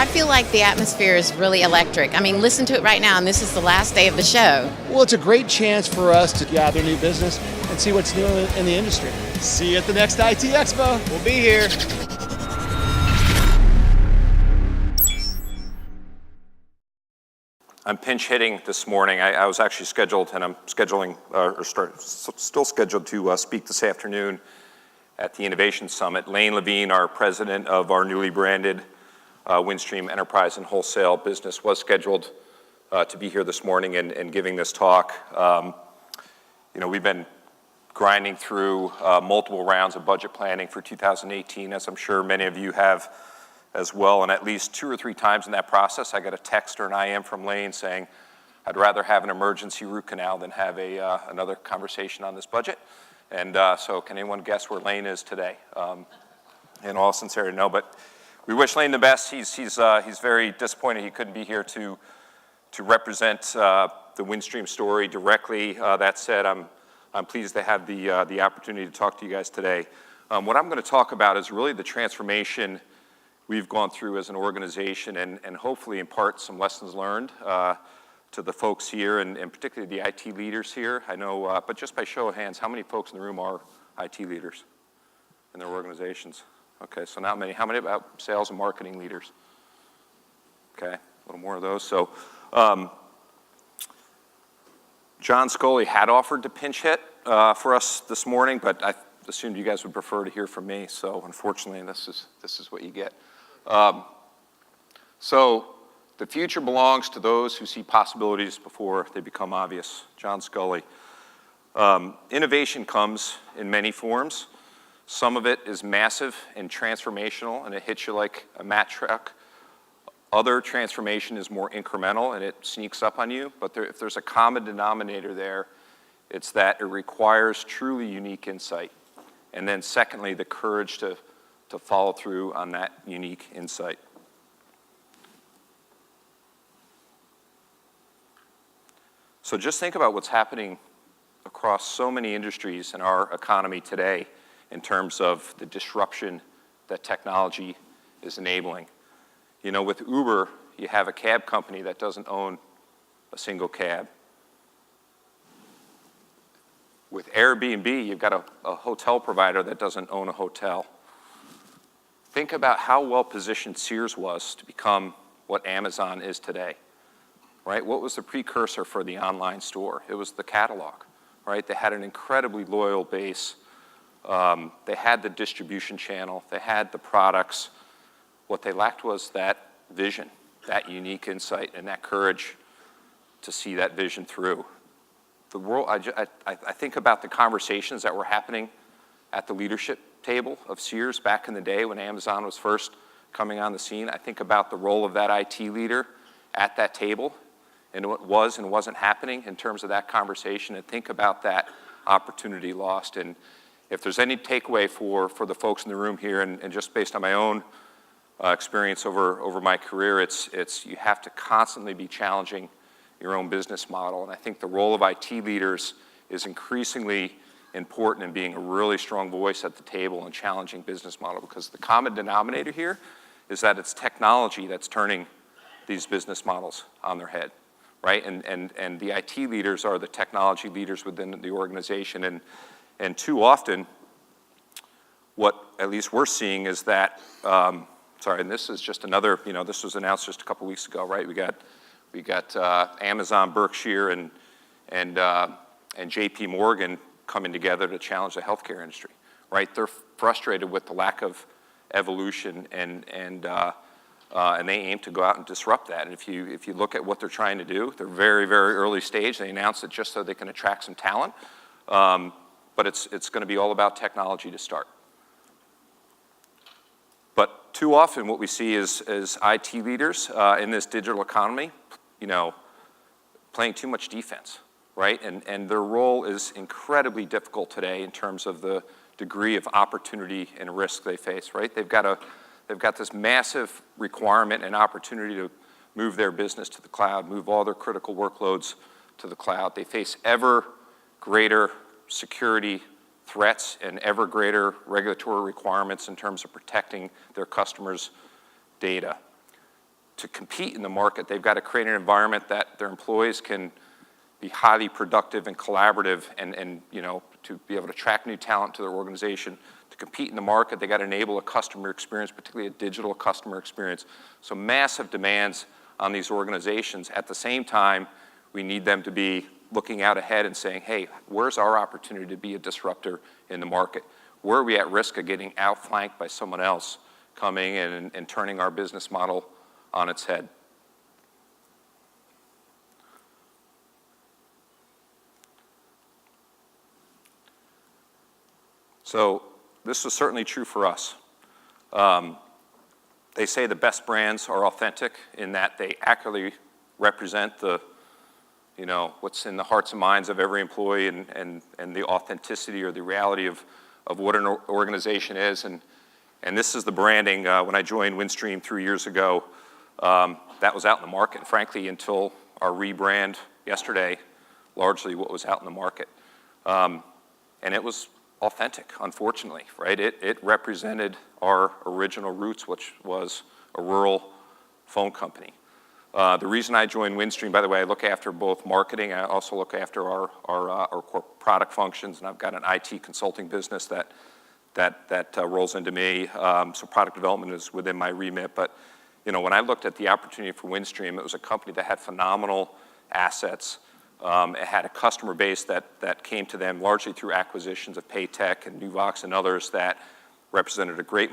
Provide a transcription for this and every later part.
I feel like the atmosphere is really electric. I mean, listen to it right now, and this is the last day of the show. Well, it's a great chance for us to gather new business and see what's new in the industry. See you at the next IT Expo. We'll be here. I'm pinch hitting this morning. I was actually scheduled, and I'm still scheduled to speak this afternoon at the Innovation Summit. Lane Levine, our president of our newly branded Windstream Enterprise and Wholesale business, was scheduled to be here this morning and giving this talk. We've been grinding through multiple rounds of budget planning for 2018, as I'm sure many of you have as well, and at least 2 or 3 times in that process, I got a text or an IM from Lane saying, I'd rather have an emergency root canal than have another conversation on this budget. And so can anyone guess where Lane is today? In all sincerity, no, but we wish Lane the best. He's very disappointed he couldn't be here to represent the Windstream story directly. That said, I'm pleased to have the opportunity to talk to you guys today. What I'm going to talk about is really the transformation we've gone through as an organization and hopefully impart some lessons learned to the folks here and particularly the IT leaders here. I know, but just by show of hands, how many folks in the room are IT leaders in their organizations? Okay, so not many. How many about sales and marketing leaders? Okay, a little more of those. So John Scully had offered to pinch hit for us this morning, but I assumed you guys would prefer to hear from me. So unfortunately, this is what you get. So the future belongs to those who see possibilities before they become obvious. John Scully. Innovation comes in many forms. Some of it is massive and transformational, and it hits you like a Mack truck. Other transformation is more incremental, and it sneaks up on you. But if there's a common denominator there, it's that it requires truly unique insight. And then secondly, the courage to follow through on that unique insight. So just think about what's happening across so many industries in our economy today in terms of the disruption that technology is enabling. You know, with Uber, you have a cab company that doesn't own a single cab. With Airbnb, you've got a hotel provider that doesn't own a hotel. Think about how well positioned Sears was to become what Amazon is today, right? What was the precursor for the online store? It was the catalog, right? They had an incredibly loyal base. They had the distribution channel. They had the products. What they lacked was that vision, that unique insight, and that courage to see that vision through. The world, I think about the conversations that were happening at the leadership table of Sears back in the day when Amazon was first coming on the scene. I think about the role of that IT leader at that table and what was and wasn't happening in terms of that conversation, and think about that opportunity lost. And if there's any takeaway for the folks in the room here, and just based on my own experience over my career, it's you have to constantly be challenging your own business model. And I think the role of IT leaders is increasingly important in being a really strong voice at the table and challenging business model, because the common denominator here is that it's technology that's turning these business models on their head, right? And the IT leaders are the technology leaders within the organization. And too often, what at least we're seeing is that, and this is just another, this was announced just a couple weeks ago, right? We got Amazon, Berkshire, and JP Morgan coming together to challenge the healthcare industry, right? They're frustrated with the lack of evolution, and they aim to go out and disrupt that. And if you look at what they're trying to do, they're very, very early stage. They announced it just so they can attract some talent, but it's going to be all about technology to start. But too often what we see is IT leaders in this digital economy, playing too much defense, right? And their role is incredibly difficult today in terms of the degree of opportunity and risk they face, right? They've got this massive requirement and opportunity to move their business to the cloud, move all their critical workloads to the cloud. They face ever greater security threats and ever greater regulatory requirements in terms of protecting their customers' data. to compete in the market, they've got to create an environment that their employees can be highly productive and collaborative and you know, to be able to attract new talent to their organization. To compete in the market, they got to enable a customer experience, particularly a digital customer experience. So massive demands on these organizations. At the same time, we need them to be looking out ahead and saying, hey, where's our opportunity to be a disruptor in the market? Where are we at risk of getting outflanked by someone else coming in and turning our business model on its head? So this was certainly true for us. They say the best brands are authentic in that they accurately represent the, you know, what's in the hearts and minds of every employee and the authenticity or the reality of what an organization is. And this is the branding. When I joined Windstream 3 years ago, that was out in the market, frankly, until our rebrand yesterday, largely what was out in the market. And it was authentic, unfortunately, right? It represented our original roots, which was a rural phone company. The reason I joined Windstream, by the way, I look after both marketing. I also look after our core product functions, and I've got an IT consulting business that rolls into me. So product development is within my remit. But you know, when I looked at the opportunity for Windstream, it was a company that had phenomenal assets. It had a customer base that came to them largely through acquisitions of Paytech and Nuvox and others that represented a great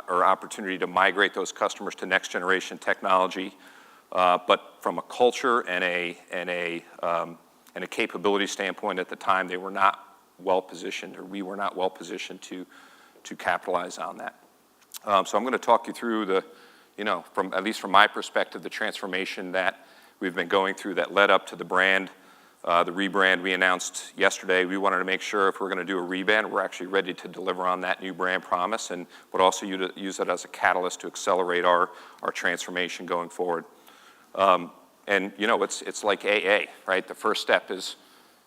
opportunity to migrate those customers to next generation technology. But from a culture and a capability standpoint at the time, they were not well positioned, or we were not well positioned to capitalize on that. So I'm going to talk you through the, you know, at least from my perspective, the transformation that we've been going through that led up to the brand, the rebrand we announced yesterday. We wanted to make sure if we're going to do a rebrand, we're actually ready to deliver on that new brand promise, and would also use it as a catalyst to accelerate our transformation going forward. And you know, it's like AA, right? The first step is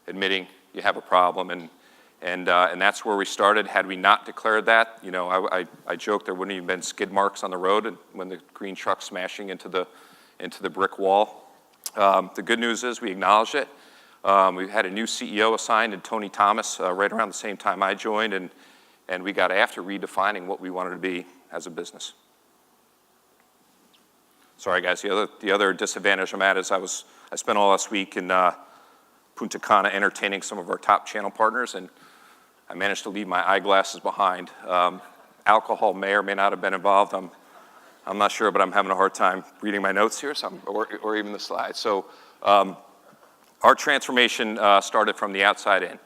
admitting you have a problem, and that's where we started. Had we not declared that, you know, I joked there wouldn't even been skid marks on the road when the green truck smashing into the brick wall. The good news is we acknowledged it. We had a new CEO assigned in Tony Thomas right around the same time I joined, and we got after redefining what we wanted to be as a business. Sorry, guys. The other disadvantage I'm at is I spent all last week in Punta Cana entertaining some of our top channel partners, and I managed to leave my eyeglasses behind. Alcohol may or may not have been involved. I'm not sure, but I'm having a hard time reading my notes here, or even the slides. So our transformation started from the outside in,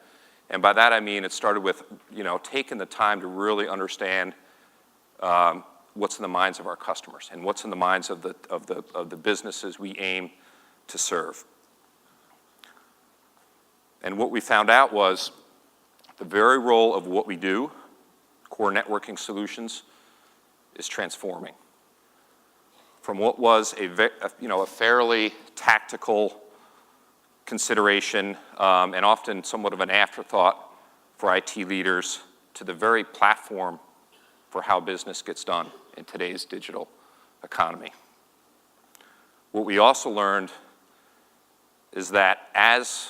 and by that I mean it started with, you know, taking the time to really understand what's in the minds of our customers and what's in the minds of the businesses we aim to serve. And what we found out was the very role of what we do, core networking solutions, is transforming. From what was a fairly tactical consideration and often somewhat of an afterthought for IT leaders to the very platform for how business gets done in today's digital economy. What we also learned is that as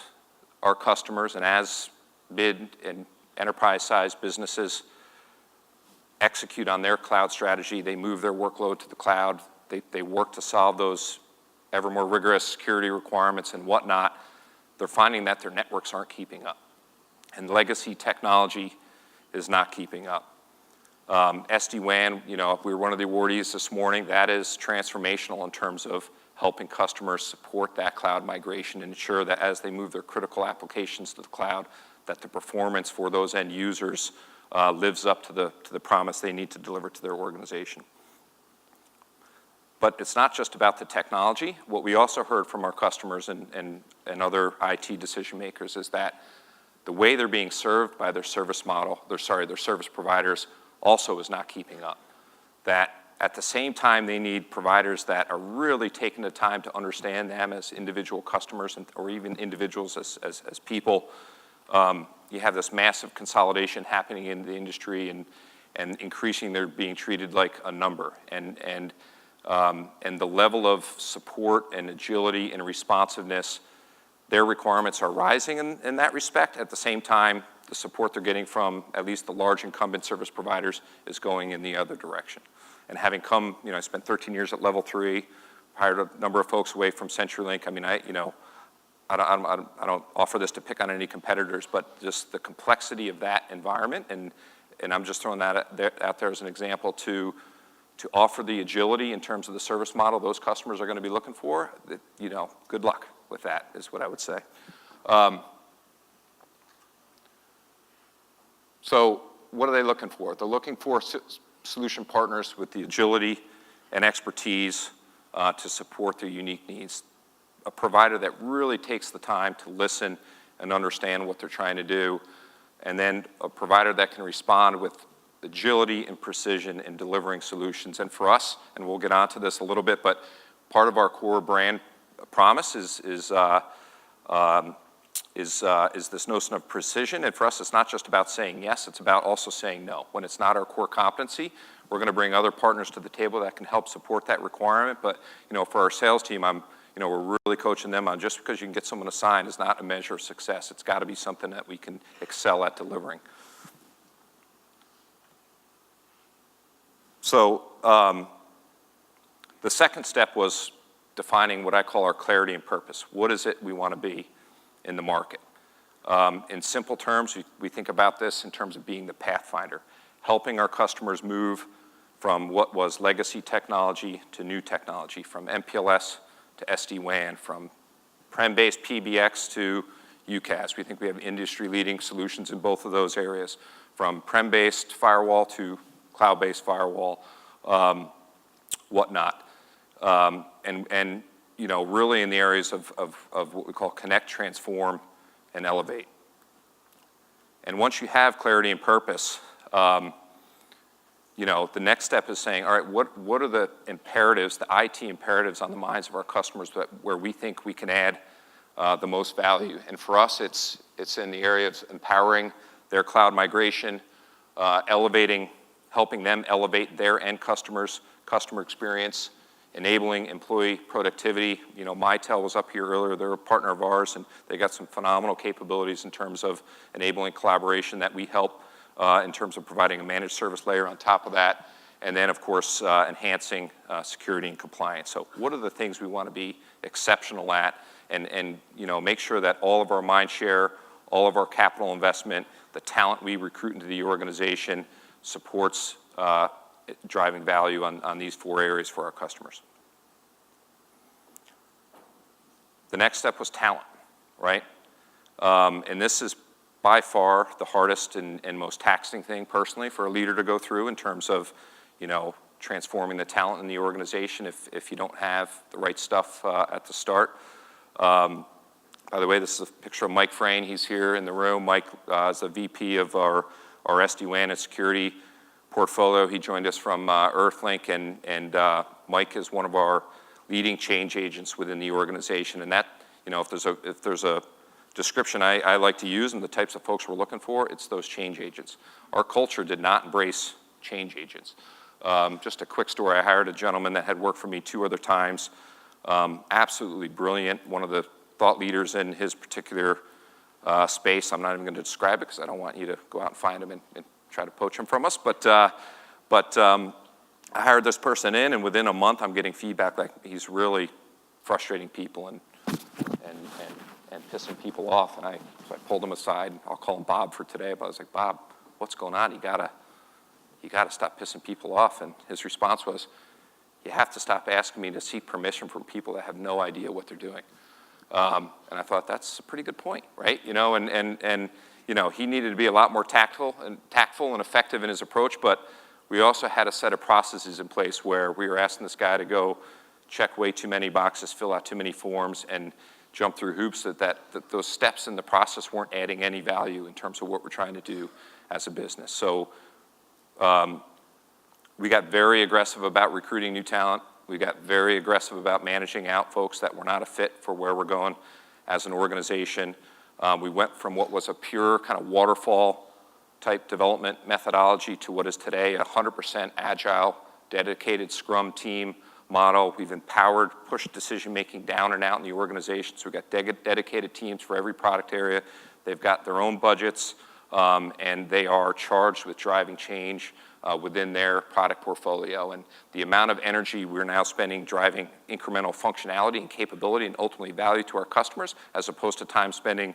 our customers and as mid and enterprise-sized businesses execute on their cloud strategy, they move their workload to the cloud, they work to solve those ever more rigorous security requirements and whatnot, they're finding that their networks aren't keeping up. And legacy technology is not keeping up. SD-WAN, you know, we were one of the awardees this morning. That is transformational in terms of helping customers support that cloud migration and ensure that as they move their critical applications to the cloud, that the performance for those end users lives up to the promise they need to deliver to their organization. But it's not just about the technology. What we also heard from our customers and other IT decision makers is that the way they're being served by their service providers also is not keeping up. That at the same time they need providers that are really taking the time to understand them as individual customers or even individuals as people. You have this massive consolidation happening in the industry and increasing they're being treated like a number. And And the level of support and agility and responsiveness, their requirements are rising in that respect. At the same time, the support they're getting from at least the large incumbent service providers is going in the other direction. And having come, I spent 13 years at Level 3, hired a number of folks away from CenturyLink. I mean, I don't offer this to pick on any competitors, but just the complexity of that environment, and I'm just throwing that out there as an example to offer the agility in terms of the service model those customers are going to be looking for. Good luck with that is what I would say. So what are they looking for? They're looking for solution partners with the agility and expertise to support their unique needs. A provider that really takes the time to listen and understand what they're trying to do, and then a provider that can respond with agility and precision in delivering solutions. And for us, and we'll get onto this a little bit, but part of our core brand promise is this notion of precision. And for us, it's not just about saying yes, it's about also saying no. When it's not our core competency, we're going to bring other partners to the table that can help support that requirement. But for our sales team, we're really coaching them on just because you can get someone assigned is not a measure of success. It's got to be something that we can excel at delivering. So the second step was defining what I call our clarity and purpose. What is it we want to be in the market? In simple terms, we think about this in terms of being the pathfinder, helping our customers move from what was legacy technology to new technology, from MPLS to SD-WAN, from prem-based PBX to UCaaS. We think we have industry-leading solutions in both of those areas, from prem-based firewall to cloud-based firewall, whatnot. And really in the areas of what we call connect, transform, and elevate. And once you have clarity and purpose, the next step is saying, all right, what are the imperatives, the IT imperatives on the minds of our customers where we think we can add the most value? And for us, it's in the area of empowering their cloud migration, helping them elevate their end customer experience, enabling employee productivity. Mitel was up here earlier. They're a partner of ours, and they got some phenomenal capabilities in terms of enabling collaboration that we help in terms of providing a managed service layer on top of that, and then, of course, enhancing security and compliance. So what are the things we want to be exceptional at, and make sure that all of our mind share, all of our capital investment, the talent we recruit into the organization supports driving value on these four areas for our customers. The next step was talent, right? And this is by far the hardest and most taxing thing personally for a leader to go through in terms of, transforming the talent in the organization if you don't have the right stuff at the start. By the way, this is a picture of Mike Frayne. He's here in the room. Mike is the VP of our SD-WAN and security portfolio. He joined us from Earthlink, and Mike is one of our leading change agents within the organization. And that, if there's a description I like to use and the types of folks we're looking for, it's those change agents. Our culture did not embrace change agents. Just a quick story. I hired a gentleman that had worked for me 2 other times. Absolutely brilliant, one of the thought leaders in his particular space. I'm not even going to describe it because I don't want you to go out and find him and try to poach him from us. But I hired this person in, and within a month I'm getting feedback like he's really frustrating people and pissing people off. So I pulled him aside. I'll call him Bob for today. But I was like, Bob, what's going on? You gotta stop pissing people off. And his response was, you have to stop asking me to seek permission from people that have no idea what they're doing. And I thought that's a pretty good point, right? He needed to be a lot more tactful and effective in his approach. But we also had a set of processes in place where we were asking this guy to go check way too many boxes, fill out too many forms, and jump through hoops that those steps in the process weren't adding any value in terms of what we're trying to do as a business. So we got very aggressive about recruiting new talent. We got very aggressive about managing out folks that were not a fit for where we're going as an organization. We went from what was a pure kind of waterfall type development methodology to what is today a 100% agile, dedicated Scrum team model. We've empowered, pushed decision-making down and out in the organization. So we've got dedicated teams for every product area. They've got their own budgets, and they are charged with driving change within their product portfolio. And the amount of energy we're now spending driving incremental functionality and capability and ultimately value to our customers, as opposed to time spending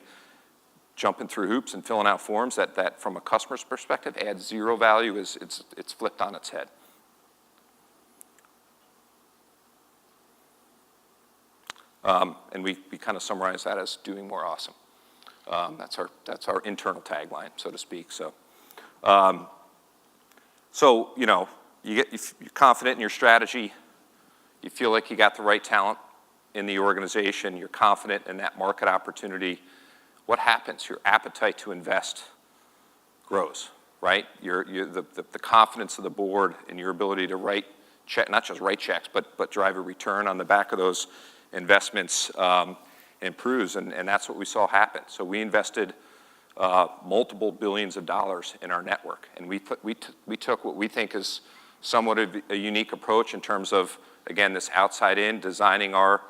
jumping through hoops and filling out forms that from a customer's perspective adds zero value, it's flipped on its head. And we kind of summarize that as doing more awesome. That's our internal tagline, so to speak. So, you know, you're confident in your strategy. You feel like you got the right talent in the organization. You're confident in that market opportunity. What happens? Your appetite to invest grows, right? The confidence of the board and your ability to not just write checks, but drive a return on the back of those investments improves, and that's what we saw happen. So we invested multiple billions of dollars in our network, and we took what we think is somewhat of a unique approach in terms of, again, this outside in, designing our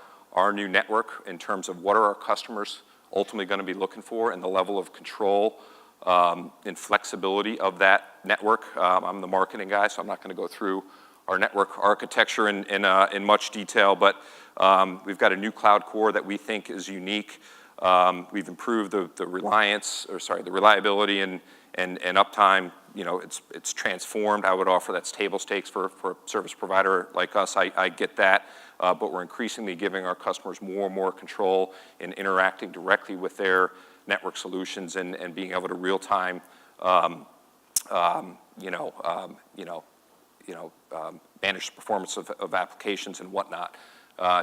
new network in terms of what are our customers ultimately going to be looking for and the level of control and flexibility of that network. I'm the marketing guy, so I'm not going to go through our network architecture in much detail, but we've got a new cloud core that we think is unique. We've improved the reliability and uptime. You know, it's transformed. I would offer that's table stakes for a service provider like us. I get that, but we're increasingly giving our customers more and more control in interacting directly with their network solutions and being able to real time, manage the performance of applications and whatnot.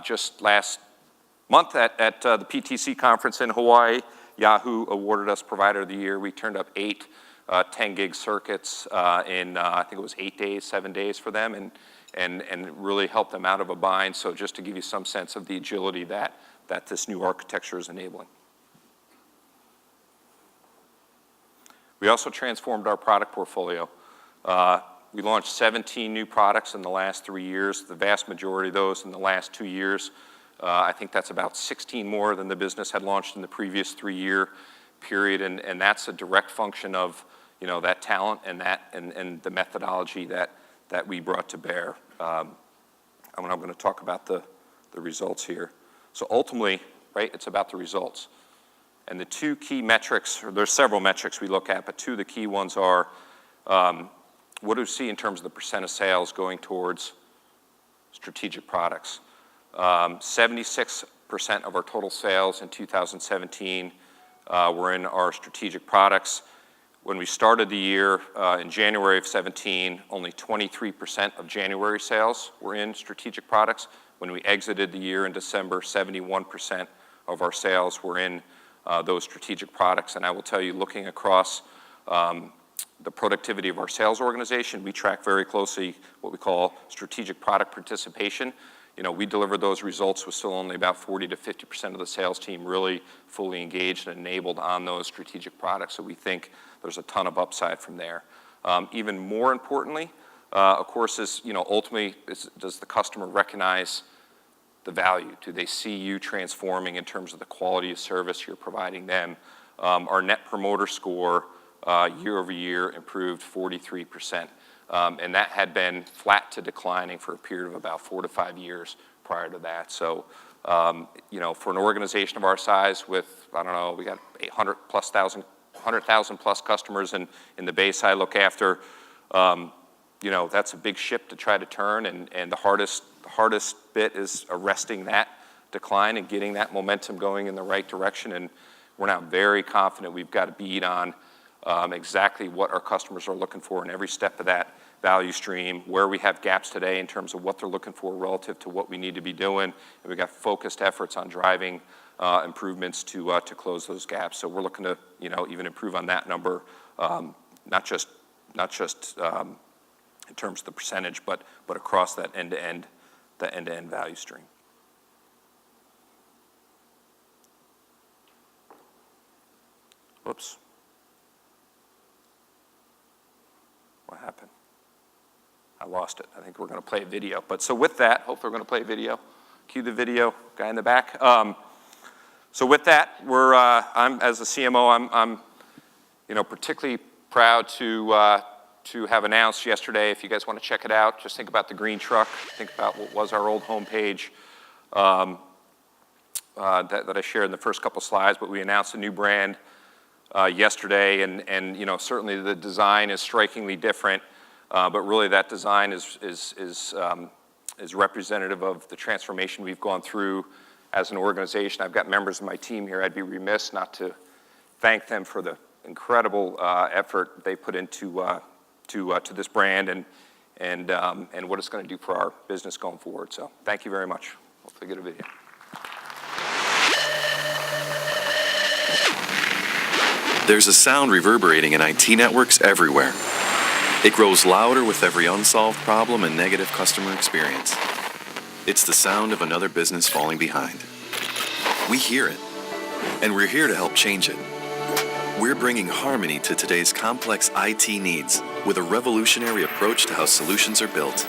Just last month at the PTC conference in Hawaii, Yahoo awarded us Provider of the Year. We turned up 8 10-gig circuits in, I think it was 7 days for them, and really helped them out of a bind. So just to give you some sense of the agility that this new architecture is enabling. We also transformed our product portfolio. We launched 17 new products in the last 3 years, the vast majority of those in the last 2 years. I think that's about 16 more than the business had launched in the previous 3-year period, and that's a direct function of, you know, that talent and the methodology that we brought to bear. I'm going to talk about the results here. So ultimately, right, it's about the results. And the 2 key metrics, or there's several metrics we look at, but 2 of the key ones are, what do we see in terms of the percent of sales going towards strategic products? 76% of our total sales in 2017 were in our strategic products. When we started the year in January of 17, only 23% of January sales were in strategic products. When we exited the year in December, 71% of our sales were in those strategic products. And I will tell you, looking across the productivity of our sales organization, we track very closely what we call strategic product participation. You know, we delivered those results with still only about 40 to 50% of the sales team really fully engaged and enabled on those strategic products. So we think there's a ton of upside from there. Even more importantly, of course, is, you know, ultimately, does the customer recognize the value? Do they see you transforming in terms of the quality of service you're providing them? Our Net Promoter Score year over year improved 43%. And that had been flat to declining for a period of about 4 to 5 years prior to that. So, you know, for an organization of our size with, I don't know, we got 100,000 plus customers in the base I look after, you know, that's a big ship to try to turn, and the hardest bit is arresting that decline and getting that momentum going in the right direction. And we're now very confident we've got a bead on exactly what our customers are looking for in every step of that value stream, where we have gaps today in terms of what they're looking for relative to what we need to be doing, and we've got focused efforts on driving improvements to close those gaps. So we're looking to, you know, even improve on that number, not just in terms of the percentage, but across that end-to-end value stream. Whoops. What happened? I lost it. I think we're going to play a video. But so with that, hopefully we're going to play a video. Cue the video, guy in the back. So with that, I'm as a CMO, I'm particularly proud to have announced yesterday. If you guys want to check it out, just think about the green truck. Think about what was our old homepage that I shared in the first couple slides. But we announced a new brand yesterday, and certainly the design is strikingly different. But really, that design is representative of the transformation we've gone through as an organization. I've got members of my team here. I'd be remiss not to thank them for the incredible effort they put into to this brand and what it's going to do for our business going forward. So thank you very much. Hopefully, get a video. There's a sound reverberating in IT networks everywhere. It grows louder with every unsolved problem and negative customer experience. It's the sound of another business falling behind. We hear it, and we're here to help change it. We're bringing harmony to today's complex IT needs with a revolutionary approach to how solutions are built,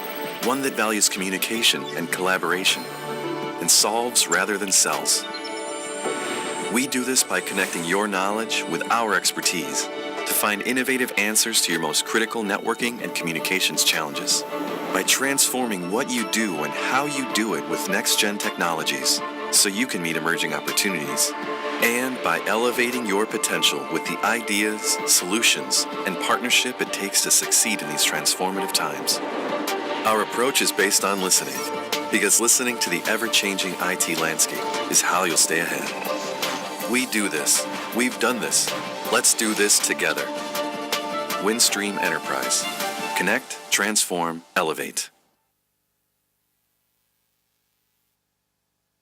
one that values communication and collaboration, and solves rather than sells. We do this by connecting your knowledge with our expertise to find innovative answers to your most critical networking and communications challenges. By transforming what you do and how you do it with next-gen technologies so you can meet emerging opportunities. And by elevating your potential with the ideas, solutions, and partnership it takes to succeed in these transformative times. Our approach is based on listening, because listening to the ever-changing IT landscape is how you'll stay ahead. We do this. We've done this. Let's do this together. Windstream Enterprise. Connect, transform, elevate.